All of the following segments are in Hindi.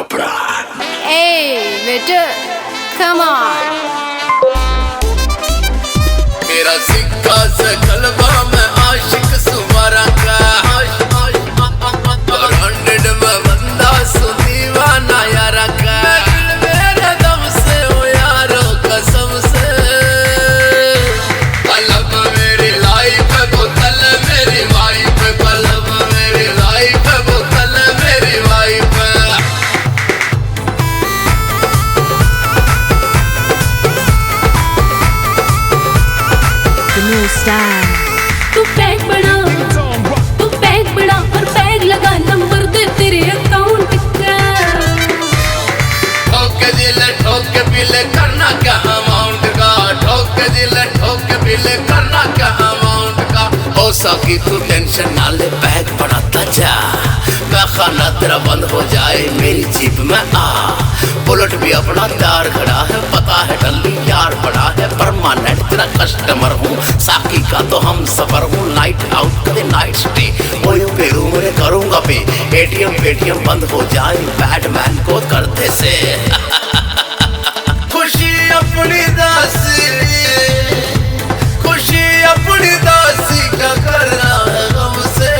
घबरा। Hey, waiter, come on. मेरा सिक्का से कलबा में आशिक सुमारा का, ब्रांडेड में बंदा सुदीवाना यारा का, मेरे दम से ओ यारो कसम से, कलब मेरी लाइफ है बोतल मेरी वाइफ, कलब मेरी लाइफ है बोतल मेरी वाइफ। The new style. तू पैक बड़ा और बैग लगा, नंबर दे तेरे अकाउंट का। ठोक दिल ठोक बिल करना क्या अमाउंट का, ठोक दिल ठोक बिल करना क्या अमाउंट का। हो सकी तू टेंशन ना ले, बैग बढ़ाता जा, मैं खाना तेरा बंद हो जाए मेरी जीप में आ। बुलेट भी अपना तैयार खड़ा है, पता है डल्ली यार बड़ा है, परमानेंट तेरा कस्टमर हूँ, साकी का तो हम सफर हूँ। नाइट आउट कदे नाइट स्टे, ओयो पेरू मेरे करूँगा पे, एटीएम पेटीएम बंद हो जाए बैडमैन को करते से। खुशी अपनी दासी, खुशी अपनी दासी का करना है गम से,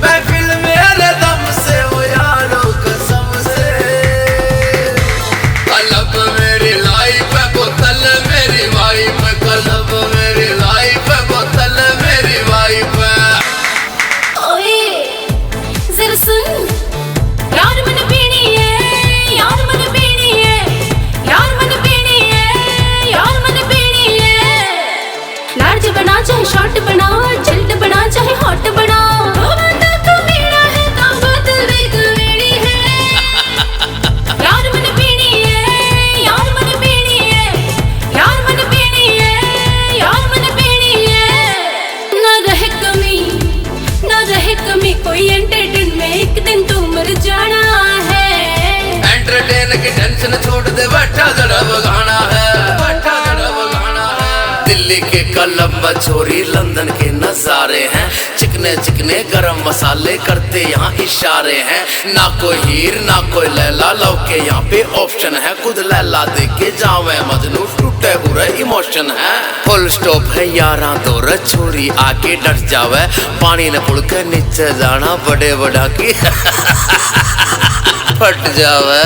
महफिल मेरे दम से वो यारो कसम से, कलब मेरी लाइफ है बोतल मेरी वाइफ, कलब मेरी लाइफ है बोतल मेरी वाइफ। ओए जरा सुन, यार मन पीनी है, यार मन पीनी है, यार मन पीनी है, यार मन पीनी है। लार्ज बना चाहे शॉर्ट बना, चिल्ड बना चाहे हॉट बना, बंदा कमीना है तो बोतल भी कमीनी है। यार मन पीनी है, यार मन पीनी है, यार मन पीनी है, यार मन पीनी है। ना रहे कमी कोई एंटरटेन में, एक दिन तू मर जाना है। एंटरटेन की टेंशन छोड़ दे, बैठा जड़ब गाना है, बैठा जड़ब गाना है। दिल्ली के कलब मछोरी लंदन के नजारे हैं, चिकने चिकने गरम मसाले करते यहाँ इशारे हैं। ना कोई हीर ना कोई लैला, लव के यहाँ पे ऑप्शन है, खुद लैला देख के जावे मजनू, टूटे पूरे इमोशन है। फुल स्टॉप है यारा दौर, छोरी आके डट जावे, पानी न पुड़ के नीचे जाना, बड़े बड़ा की फट जावे।